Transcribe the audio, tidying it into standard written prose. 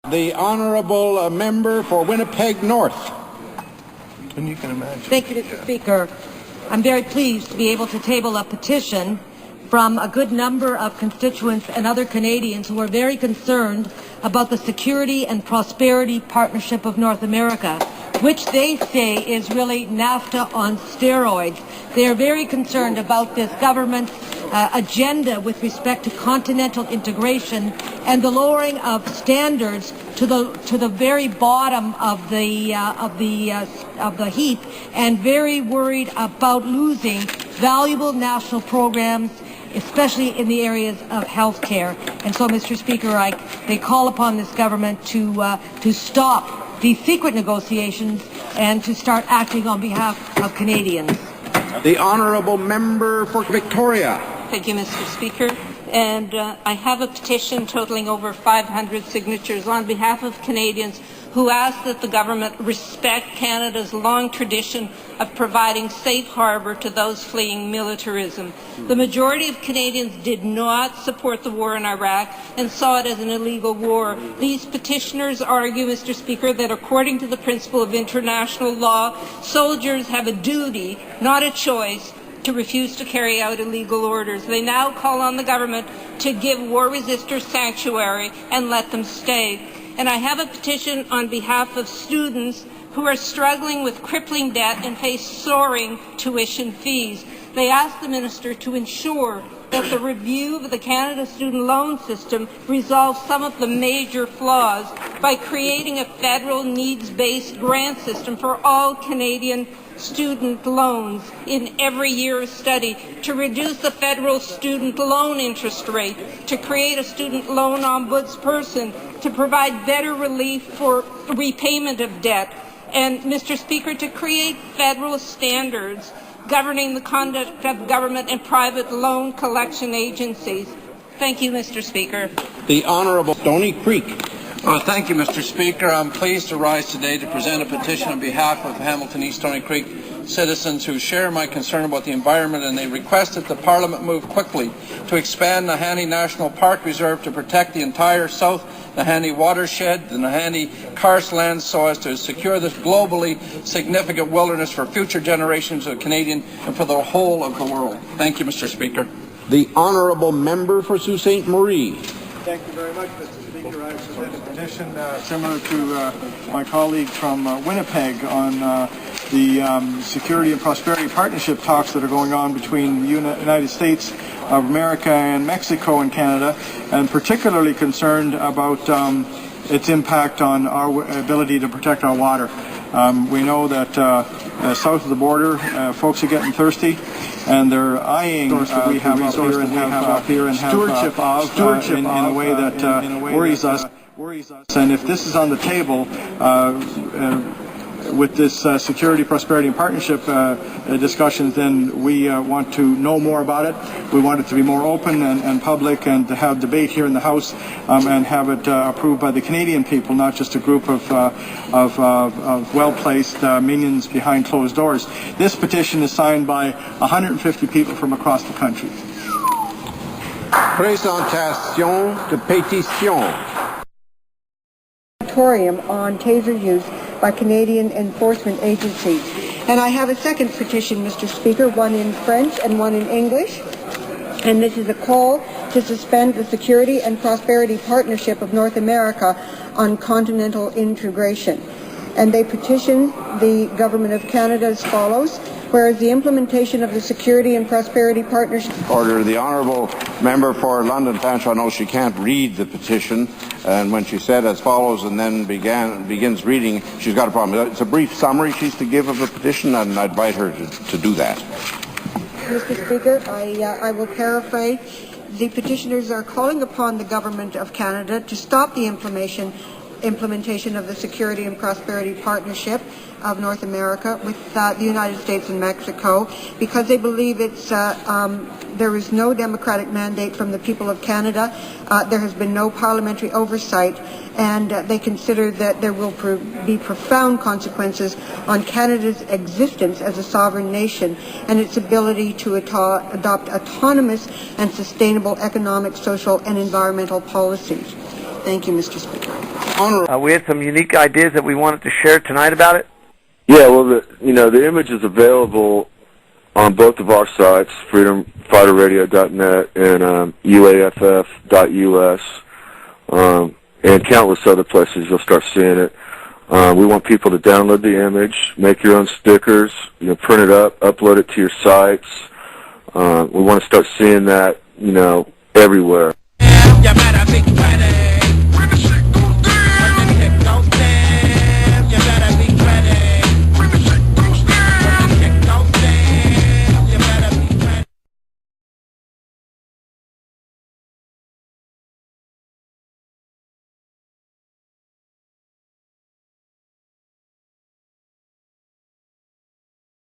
The honourable member for Winnipeg North. And you can imagine. Thank you, Mr. Speaker. I'm very pleased to be able to table a petition from a good number of constituents and other Canadians who are very concerned about the security and prosperity partnership of North America, which they say is really NAFTA on steroids. They are very concerned about this government's agenda with respect to continental integration and the lowering of standards to the very bottom of the heap, and very worried about losing valuable national programs, especially in the areas of health care. And so, Mr. Speaker, they call upon this government to stop these secret negotiations and to start acting on behalf of Canadians. The honourable member for Victoria. Thank you, Mr. Speaker. And I have a petition totaling over 500 signatures on behalf of Canadians who ask that the government respect Canada's long tradition of providing safe harbour to those fleeing militarism. The majority of Canadians did not support the war in Iraq and saw it as an illegal war. These petitioners argue, Mr. Speaker, that according to the principle of international law, soldiers have a duty, not a choice, to refuse to carry out illegal orders. They now call on the government to give war resistors sanctuary and let them stay. And I have a petition on behalf of students who are struggling with crippling debt and face soaring tuition fees. They ask the Minister to ensure that the review of the Canada student loan system resolves some of the major flaws by creating a federal needs-based grant system for all Canadian student loans in every year of study, to reduce the federal student loan interest rate, to create a student loan ombudsperson, to provide better relief for repayment of debt, and, Mr. Speaker, to create federal standards governing the conduct of government and private loan collection agencies. Thank you, Mr. Speaker. The Honourable Stony Creek. Thank you, Mr. Speaker. I'm pleased to rise today to present a petition on behalf of Hamilton East Stony Creek citizens who share my concern about the environment, and they request that the Parliament move quickly to expand the Nahanni National Park Reserve to protect the entire South Nahanni watershed, the Nahanni karstlands, so as to secure this globally significant wilderness for future generations of Canadians and for the whole of the world. Thank you, Mr. Speaker. The Honourable Member for Sault Ste. Marie. Thank you very much, Mr. Speaker. I present a petition similar to my colleague from Winnipeg on the Security and Prosperity Partnership talks that are going on between the United States of America and Mexico and Canada, and particularly concerned about its impact on our ability to protect our water. We know that south of the border, folks are getting thirsty, and they're eyeing we have up here and have stewardship in a way that worries us. And if this is on the table with this Security, Prosperity and Partnership discussions, then we want to know more about it. We want it to be more open and public, and to have debate here in the House and have it approved by the Canadian people, not just a group of well-placed minions behind closed doors. This petition is signed by 150 people from across the country. Présentation de pétition. On taser use by Canadian enforcement agencies. And I have a second petition, Mr. Speaker, one in French and one in English. And this is a call to suspend the Security and Prosperity Partnership of North America on continental integration. And they petition the Government of Canada as follows: whereas the implementation of the Security and Prosperity Partnership... Order. The Honourable Member for London Fanshawe knows she can't read the petition, and when she said as follows and then begins reading, she's got a problem. It's a brief summary she's to give of the petition, and I invite her to do that. Mr. Speaker, I will paraphrase. The petitioners are calling upon the Government of Canada to stop the implementation of the Security and Prosperity Partnership of North America with the United States and Mexico, because they believe there is no democratic mandate from the people of Canada. There has been no parliamentary oversight, and they consider that there will be profound consequences on Canada's existence as a sovereign nation and its ability to adopt autonomous and sustainable economic, social, and environmental policies. Thank you, Mr. Speaker. We had some unique ideas that we wanted to share tonight about it. Yeah, well, the image is available on both of our sites, freedomfighterradio.net and uaff.us, and countless other places. You'll start seeing it. We want people to download the image, make your own stickers, print it up, upload it to your sites. We want to start seeing that, everywhere.